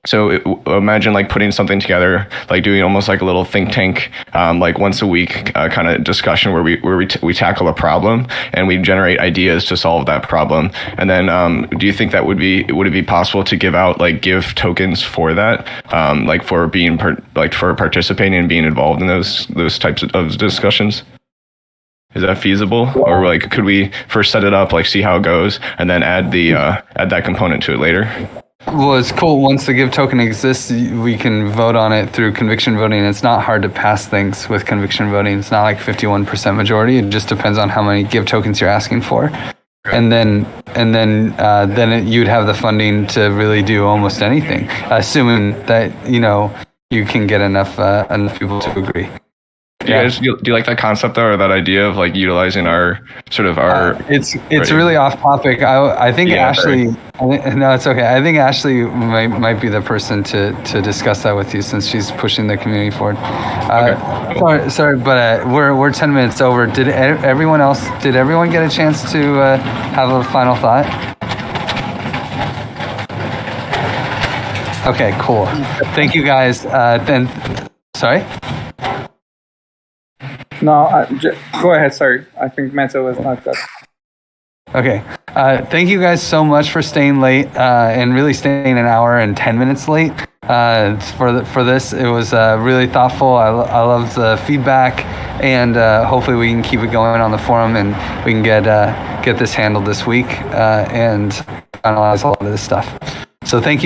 So imagine putting something together, doing almost a little think tank, once a week kind of discussion where we tackle a problem and we generate ideas to solve that problem. And then do you think that would it be possible to give out give tokens for that, for being for participating and being involved in those types of discussions? Is that feasible, or could we first set it up, see how it goes, and then add that component to it later? Well, it's cool. Once the give token exists, we can vote on it through conviction voting. It's not hard to pass things with conviction voting. It's not 51% majority. It just depends on how many give tokens you're asking for. and then you'd have the funding to really do almost anything, assuming that you can get enough people to agree. Do you like that concept though, or that idea of like utilizing our sort of our? It's really off topic. I think Ashley. No, it's okay. I think Ashley might be the person to discuss that with you, since she's pushing the community forward. Sorry, but we're 10 minutes over. Did everyone get a chance to have a final thought? Okay, cool. Thank you guys. Then, sorry. No, go ahead. Sorry, I think Meta was not that. Okay. Thank you guys so much for staying late and really staying an hour and 10 minutes late for this. It was really thoughtful. I love the feedback, and hopefully we can keep it going on the forum, and we can get this handled this week and finalize a lot of this stuff. So thank you.